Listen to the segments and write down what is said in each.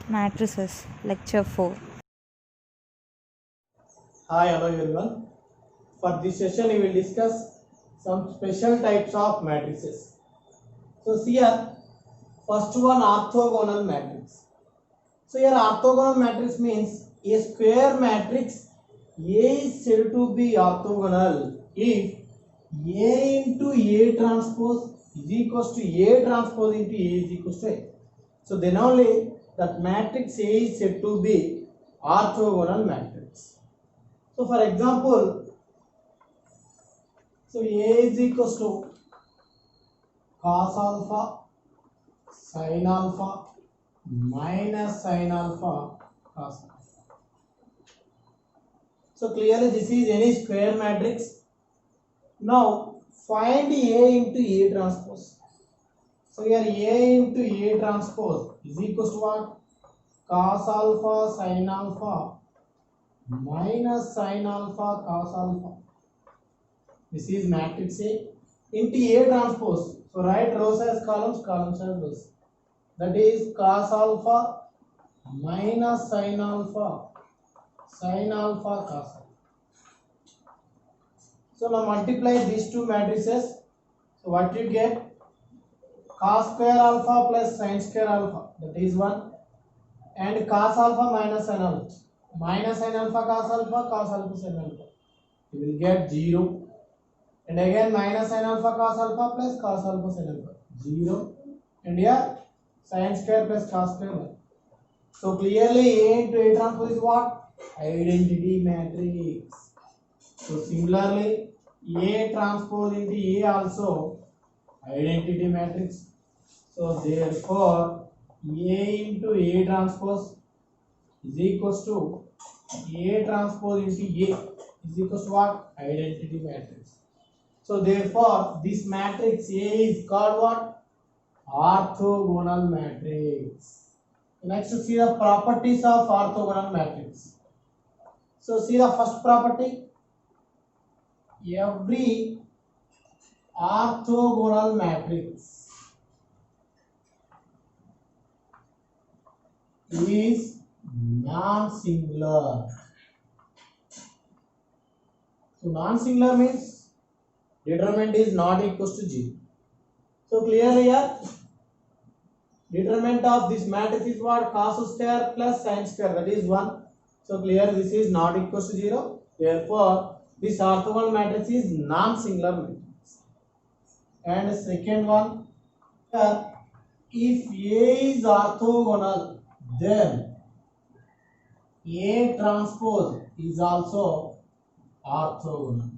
Matrices, Lecture 4. Hi, hello everyone. For this session, we will discuss some special types of matrices. So, here, first one orthogonal matrix. So, here orthogonal matrix means a square matrix A is said to be orthogonal if A into A transpose is equals to A transpose into A is equals to A. So, then only that matrix A is said to be orthogonal matrix. So, for example, so A is equals to cos alpha sin alpha minus sin alpha cos alpha. So clearly this is any square matrix. Now find A into A transpose. So here A into A transpose is equals to what? Cos alpha sin alpha minus sin alpha cos alpha. This is matrix A into A transpose. So write rows as columns, columns as rows. That is cos alpha minus sin alpha cos alpha. So now multiply these two matrices. So what you get? Cos square alpha plus sin square alpha, that is 1, and cos alpha minus sin alpha. Minus sin alpha cos alpha sin alpha. You will get 0. And again minus sin alpha cos alpha plus cos alpha sin alpha, 0. And here sin square plus cos square 1. So clearly A into A transpose is what? Identity matrix. So similarly A transpose into A also identity matrix. So therefore A into A transpose is equals to A transpose into A is equals to what? Identity matrix. So therefore this matrix A is called what? Orthogonal matrix. Next, see the properties of orthogonal matrix. So see the first property. Every orthogonal matrix is non-singular. So non-singular means determinant is not equals to 0. So clearly here determinant of this matrix is what? Cos square plus sin square, that is 1. So clear this is not equals to 0. Therefore this orthogonal matrix is non-singular matrix. And second one, if A is orthogonal, then A transpose is also orthogonal.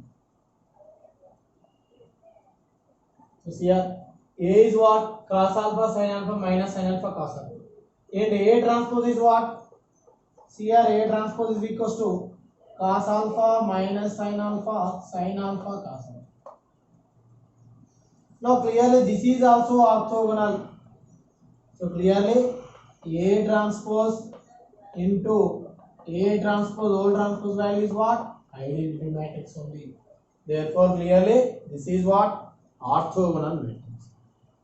So see here, A is what? Cos alpha sin alpha minus sin alpha cos alpha. And A transpose is what? See here, A transpose is equals to cos alpha minus sin alpha cos alpha. Now clearly this is also orthogonal. So clearly A transpose into A transpose whole transpose value is what? Identity matrix only. Therefore clearly this is what? Orthogonal matrix.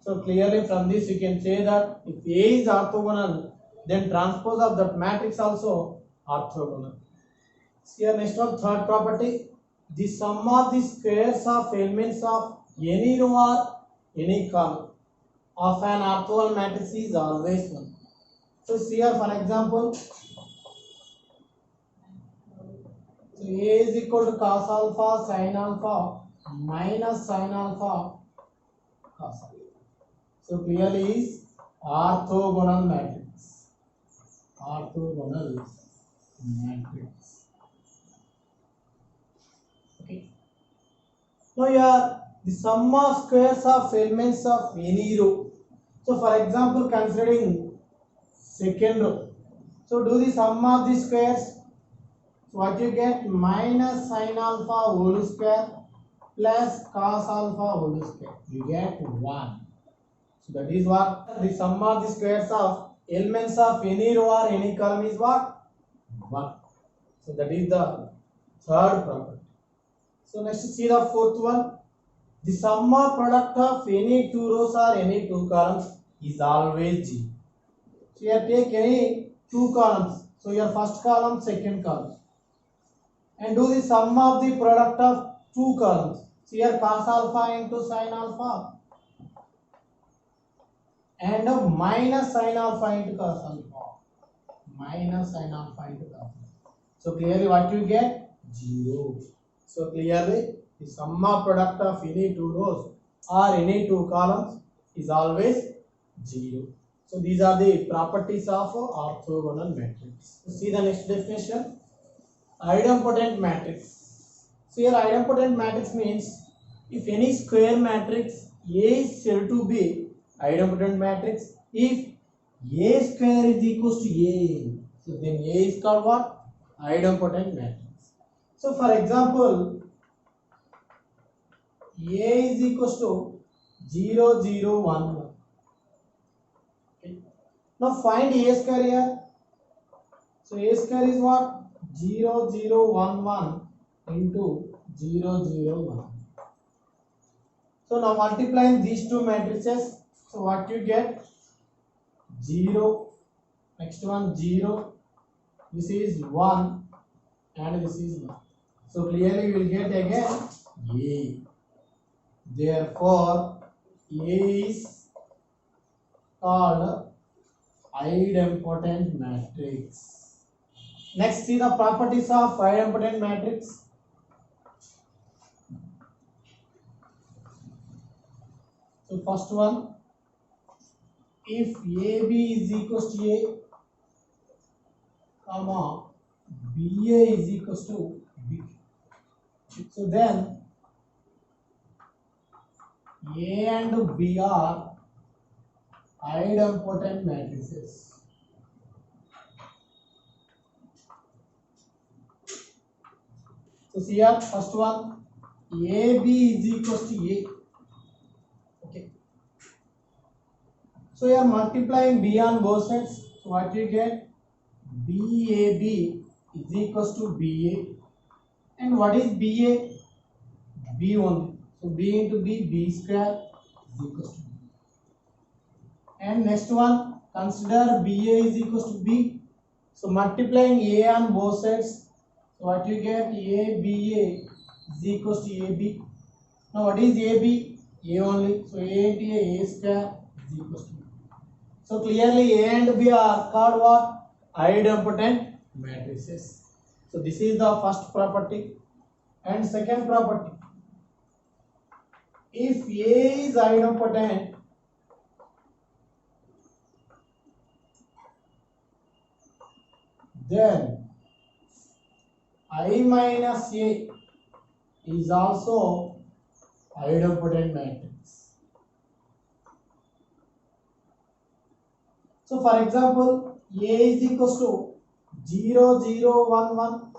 So clearly from this you can say that if A is orthogonal, then transpose of that matrix also orthogonal. Here next one, third property. The sum of the squares of elements of any row or any column of an orthogonal matrix is always 1. So here for example, so A is equal to cos alpha sin alpha minus sin alpha cos alpha. So clearly is orthogonal matrix. Orthogonal matrix. Okay. Now here the sum of squares of elements of any row. So for example, considering second row. So do the sum of the squares. So what you get? Minus sin alpha whole square plus cos alpha whole square. You get 1. So that is what? The sum of the squares of elements of any row or any column is what? 1. So that is the third property. So next see the fourth one. The sum of product of any two rows or any two columns is always 0. So here take any two columns. So your first column, second column, and do the sum of the product of two columns. So here cos alpha into sin alpha and minus sin alpha into cos alpha. Minus sin alpha into cos alpha. So clearly what you get? 0. So clearly the sum of product of any two rows or any two columns is always 0. So these are the properties of orthogonal matrix. See the next definition. Idempotent matrix. So here idempotent matrix means if any square matrix A is said to be idempotent matrix if A square is equals to A. So then A is called what? Idempotent matrix. So for example, A is equals to 0, 0, 1, 1. Okay. Now find A square here. So A square is what? 0, 0, 1, 1 into 0, 0, 1. So now multiplying these two matrices, so what you get? 0, next one 0, this is 1 and this is 1. So clearly you will get again A. Therefore A is called idempotent matrix. Next, see the properties of idempotent matrix. So first one, if AB is equals to A, comma BA is equals to B. So then A and B are idempotent matrices. So see here, first one, AB is equals to A. Okay. So you are multiplying B on both sides. So what you get? BAB is equals to BA. And what is BA? B only. So B into B square is equals to B. And next one, consider BA is equals to B. So multiplying A on both sides. So what you get? ABA is equals to AB. Now what is AB? A only. So A into A square is equals to B. So clearly A and B are called what? Idempotent matrices. So this is the first property. And second property. If A is idempotent, then I minus A is also idempotent matrix. So for example, A is equals to 0, 0, 1, 1.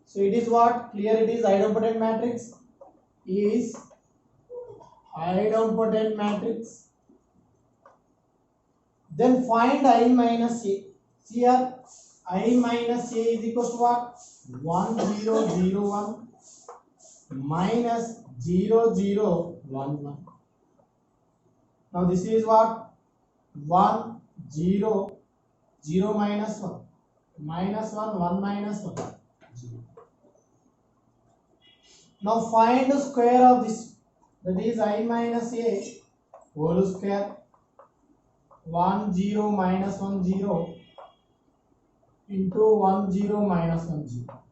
So it is what? Clear it is idempotent matrix. Is idempotent matrix. Then find I minus A. See here, I minus A is equals to what? 1, 0, 0, 1 minus 0, 0, 1, 1. Now this is what? 1, 0, 0 minus 1. Minus 1, 1 minus 1. 0. Now find the square of this. That is I minus A whole square. 1, 0 minus 1, 0 into 1, 0 minus 1, 0.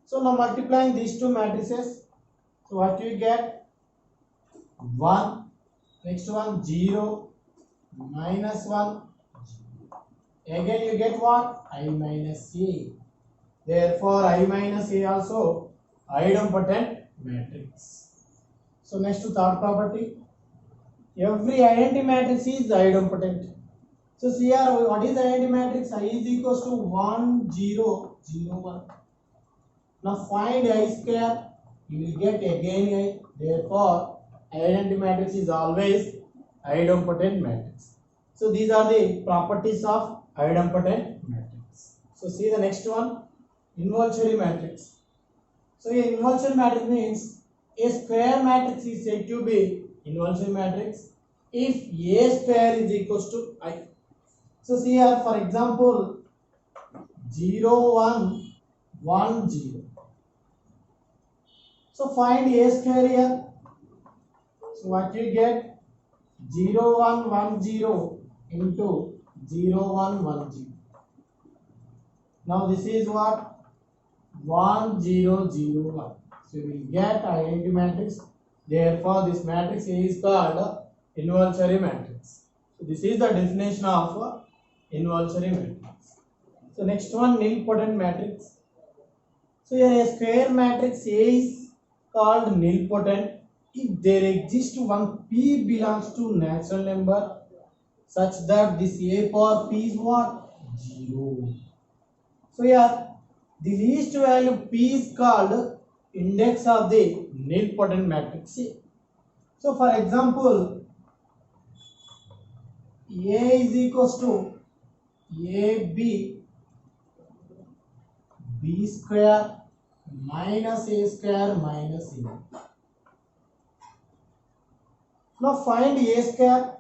So now multiplying these two matrices, so what you get? 1, next one 0, minus 1, 0. Again you get what? I minus A. Therefore I minus A also idempotent matrix. So next to third property, every identity matrix is idempotent. So see here, what is the identity matrix? I is equals to 1, 0, 0, 1. Now find I square, you will get again I. Therefore, identity matrix is always idempotent matrix. So these are the properties of idempotent matrix. So see the next one, involutionary matrix. So a involutionary matrix means a square matrix is said to be involutionary matrix if A square is equals to I. So see here, for example, 0, 1, 1, 0. So find a square here. So what you get? 0, 1, 1, 0 into 0, 1, 1, 0. Now this is what? 1, 0, 0, 1. So you will get identity matrix. Therefore, this matrix is called involuntary matrix. So this is the definition of involuntary matrix. So next one, nilpotent matrix. So here a square matrix A is called nilpotent if there exists one P belongs to natural number such that this A power P is what? 0. So here the least value P is called index of the nilpotent matrix A. So for example, A is equals to AB B square minus A square minus A. Now find A square.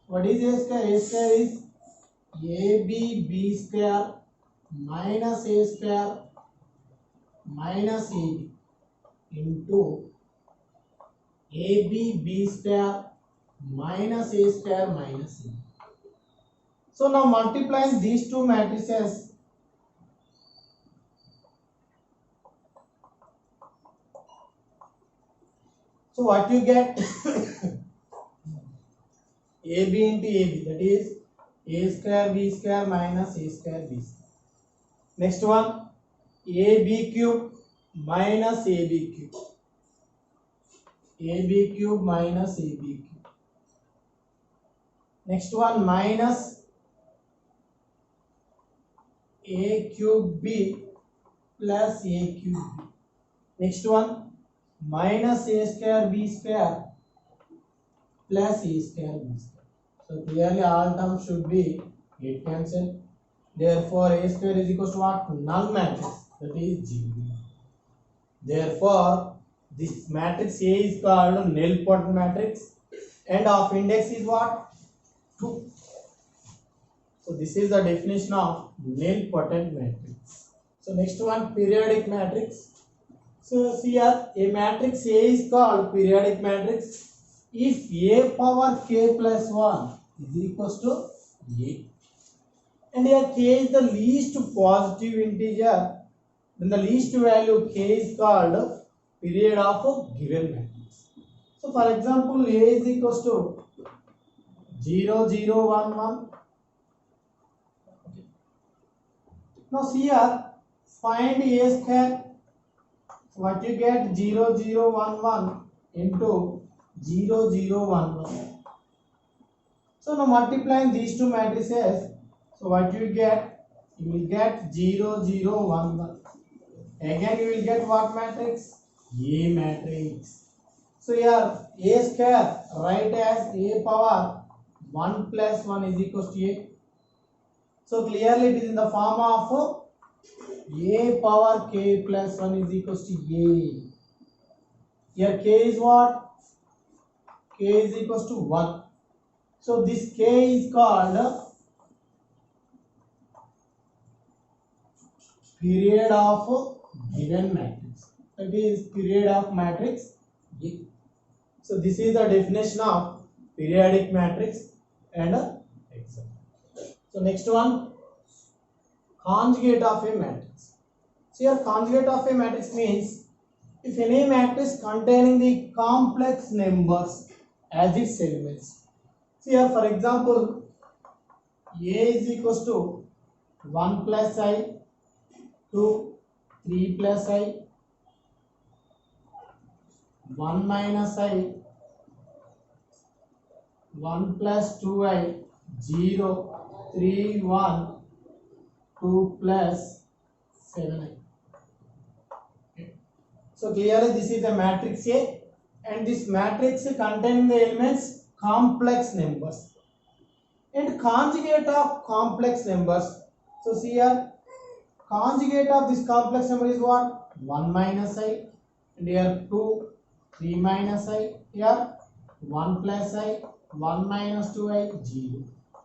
What is A square? A square is AB B square minus A square minus AB into AB B square minus A square minus A. So now multiplying these two matrices, so what you get? AB into AB, that is A square B square minus A square B square. Next one, AB cube minus AB cube. AB cube minus AB cube. Next one, minus A cube B plus A cube B. Next one, minus A square B square plus A square B square. So clearly all terms should be get cancelled. Therefore A square is equal to what? Null matrix, that is 0. Therefore this matrix A is called nilpotent matrix and of index is what? 2. So this is the definition of nilpotent matrix. So next one, periodic matrix. So see here, a matrix A is called periodic matrix if A power k plus 1 is equals to A. And here k is the least positive integer, then the least value k is called period of a given matrix. So for example, A is equals to 0, 0, 1, 1. Okay. Now see here, find A square. So what you get? 0, 0, 1, 1 into 0, 0, 1, 1. So now multiplying these two matrices, so what you get? You will get 0, 0, 1, 1. Again you will get what matrix? A matrix. So here A square write as A power 1 plus 1 is equals to A. So clearly it is in the form of A power k plus 1 is equals to A. Here k is what? K is equals to 1. So this k is called period of given matrix. That is period of matrix A. So this is the definition of periodic matrix and example. So next one, conjugate of a matrix. So here conjugate of a matrix means if any matrix containing the complex numbers as its elements. So here for example, A is equals to 1 plus I, 2, 3 plus I, 1 minus I, 1 plus 2I, 0, 3, 1, 2 plus 7I. Okay. So clearly this is a matrix A and this matrix containing the elements complex numbers and conjugate of complex numbers. So see here, conjugate of this complex number is what? 1 minus I, and here 2, 3 minus I, here 1 plus I, 1 minus 2I, 0.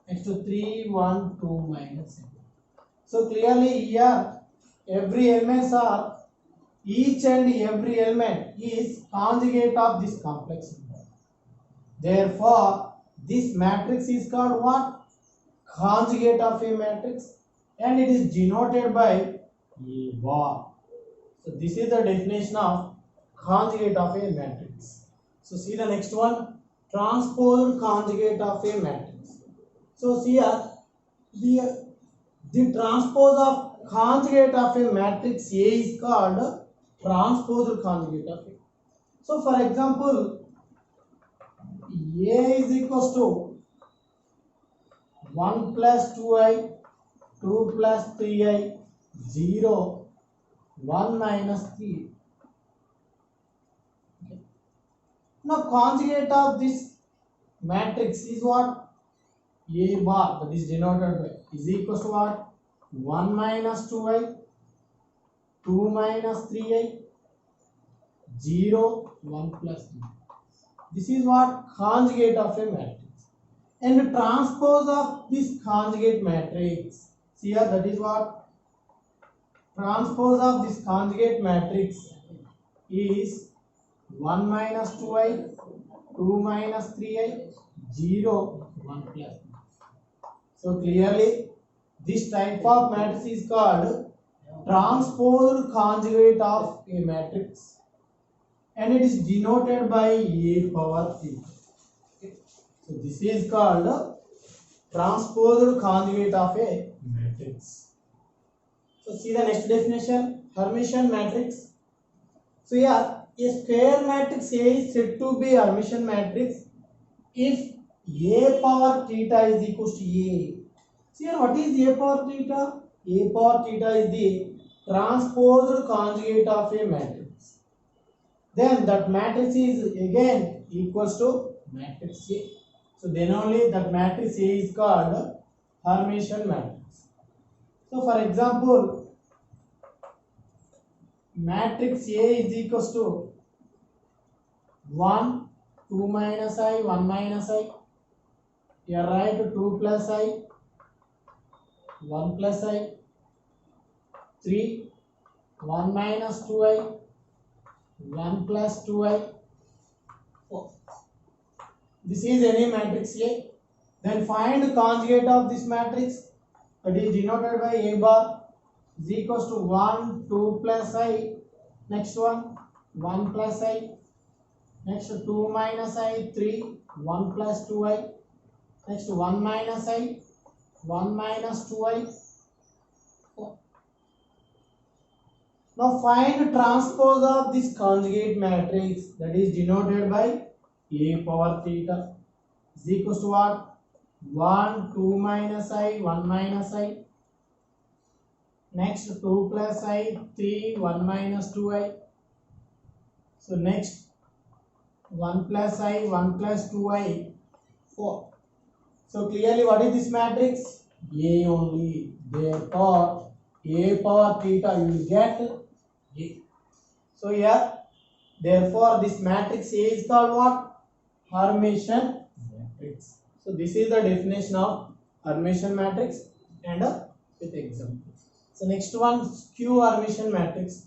next to 3, 1, 2 minus n. So clearly here every elements are, each and every element is conjugate of this complex number. Therefore this matrix is called what? Conjugate of a matrix, and it is denoted by A bar. So this is the definition of conjugate of a matrix. So see the next one, transposed conjugate of a matrix. So see here the transpose of conjugate of a matrix A is called transposed conjugate of A. So for example, A is equals to 1 plus 2i, 2 plus 3i, 0, 1 minus 3. Okay. Now conjugate of this matrix is what? A bar, that is denoted by, is equals to what? 1 minus 2i, 2 minus 3i, 0, 1 plus 3. This is what? Conjugate of a matrix. And the transpose of this conjugate matrix, see here, that is what? Transpose of this conjugate matrix is 1 minus 2i, 2 minus 3i, 0, 1 plus 3. So clearly this type of matrix is called transposed conjugate of a matrix, and it is denoted by A power 3. Okay. So this is called transposed conjugate of a matrix. So see the next definition, Hermitian matrix. So here a square matrix A is said to be Hermitian matrix if A power theta is equals to A. See here, what is A power theta? A power theta is the transposed conjugate of a matrix. Then that matrix is again equals to matrix A. So then only that matrix A is called Hermitian matrix. So for example, matrix A is equals to 1, 2 minus I, 1 minus I. Here write 2 plus I, 1 plus I, 3, 1 minus 2i, 1 plus 2i, 4. This is any matrix A. Then find the conjugate of this matrix, that is denoted by A bar, is equals to 1, 2 plus I, next one, 1 plus I, next 2 minus I, 3, 1 plus 2i, next 1 minus I, 1 minus 2i, 4. Now find transpose of this conjugate matrix, that is denoted by A power theta, is equals to what? 1, 2 minus I, 1 minus I, next 2 plus I, 3, 1 minus 2i. So next 1 plus I, 1 plus 2i, 4. So clearly what is this matrix? A only. Therefore A power theta you will get A. So here, therefore this matrix A is called what? Hermitian matrix. So this is the definition of Hermitian matrix and with example. So next one, skew Hermitian matrix.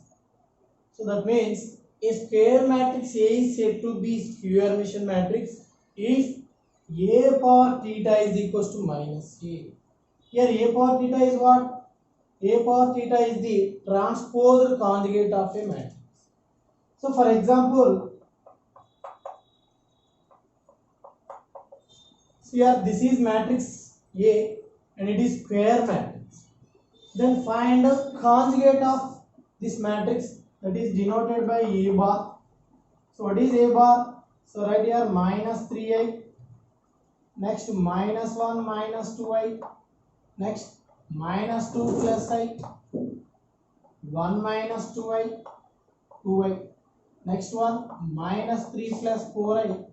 So that means a square matrix A is said to be skew Hermitian matrix if A power theta is equals to minus A. Here A power theta is what? A power theta is the transposed conjugate of a matrix. So for example, so here this is matrix A and it is square matrix. Then find the conjugate of this matrix, that is denoted by A bar. So what is A bar? So right here minus 3i, next minus 1 minus 2i, next minus 2 plus I, 1 minus 2i, 2i, next one minus 3 plus 4i,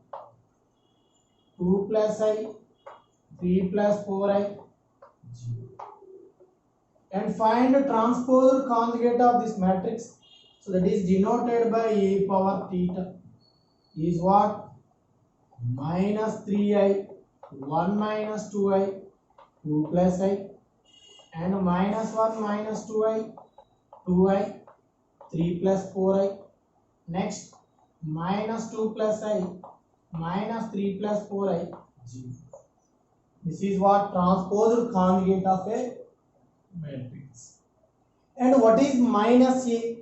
2 plus I, 3 plus 4i, 0. And find the transposed conjugate of this matrix, so that is denoted by A power theta, is what? Minus 3i, 1 minus 2i, 2 plus I, and minus 1 minus 2I, 2I, 3 plus 4I. Next, minus 2 plus I, minus 3 plus 4I, 0. This is what transposed conjugate of a matrix. And what is minus A?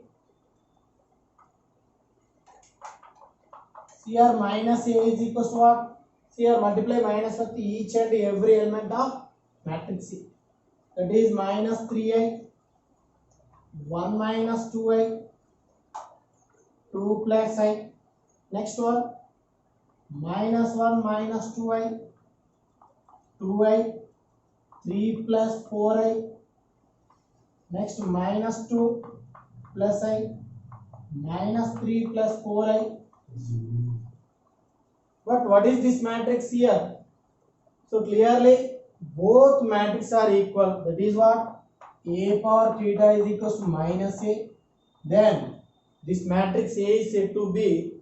Here minus A is equals to what? Here multiply minus with each and every element of matrix A. That is minus 3I, 1 minus 2I, 2 plus I. Next one, minus 1 minus 2I, 2I, 3 plus 4I. Next, minus 2 plus I, minus 3 plus 4I. But what is this matrix here? So clearly both matrices are equal. That is what? A power theta is equals to minus A. Then this matrix A is said to be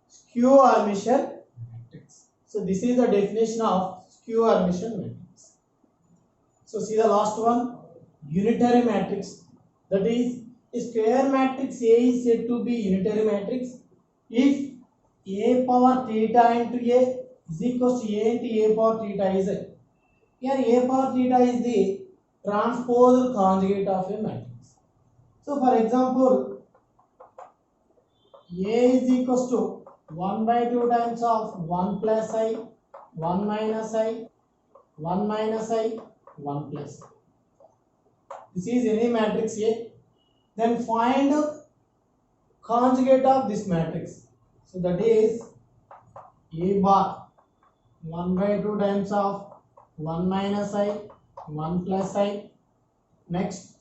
skew Hermitian matrix. So this is the definition of skew Hermitian matrix. So see the last one, unitary matrix. That is, a square matrix A is said to be unitary matrix if A power theta into A is equals to A into A power theta is A. Here A power theta is the transposed conjugate of a matrix. So for example, A is equals to 1 by 2 times of 1 plus I, 1 minus I, 1 minus I, 1 plus I. This is any matrix A. Then find conjugate of this matrix. So that is A bar 1 by 2 times of 1 minus I, 1 plus I. Next,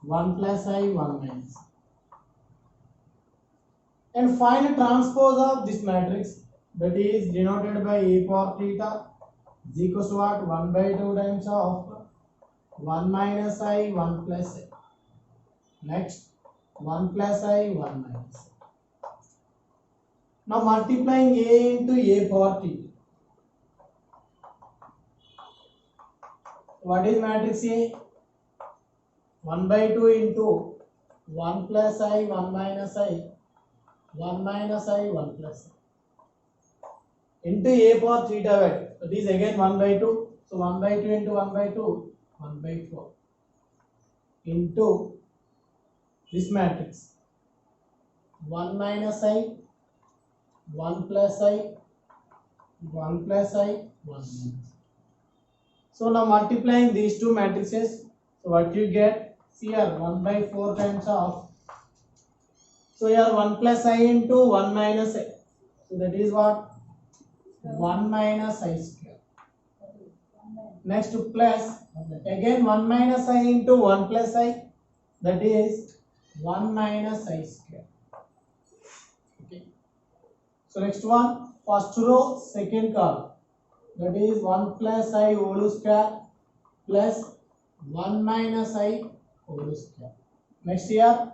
1 plus I, 1 minus I. And find transpose of this matrix, that is denoted by A power theta is equals to what? 1 by 2 times of 1 minus I, 1 plus I. Next, 1 plus I, 1 minus I. Now multiplying A into A power theta. What is matrix A? 1 by 2 into 1 plus I, 1 minus I, 1 minus I, 1 plus I. Into A power theta value. That is again 1 by 2. So 1 by 2 into 1 by 2, 1 by 4. Into this matrix. 1 minus I, 1 plus I, 1 plus I, 1 minus I. So now multiplying these two matrices, so what you get? See here 1 by 4 times of. So here 1 plus I into 1 minus I. So that is what? 1 minus I square. Next plus again 1 minus I into 1 plus I. That is 1 minus I square. Okay. So next one, first row, second column. That is 1 plus I whole square plus 1 minus I whole square. Next here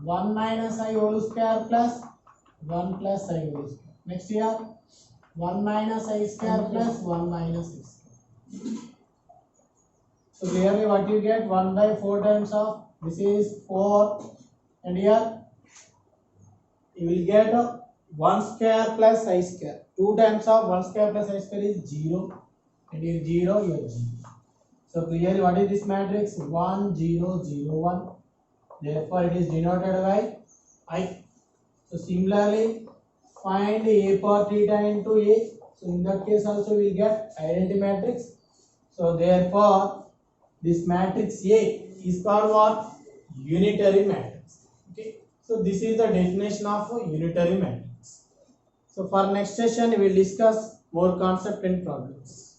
1 minus I whole square plus 1 plus I whole square. Next here 1 minus I square plus 1 minus I square. So clearly what you get? 1 by 4 times of, this is 4, and here you will get 1 square plus I square. 2 times of 1 square plus I square is 0, and here 0, here 0. So clearly what is this matrix? 1 0 0 1. Therefore it is denoted by I. So similarly find A power theta into A. So in that case also we will get identity matrix. So therefore this matrix A is called what? Unitary matrix. Okay. So this is the definition of a unitary matrix. So for next session we will discuss more concept and problems.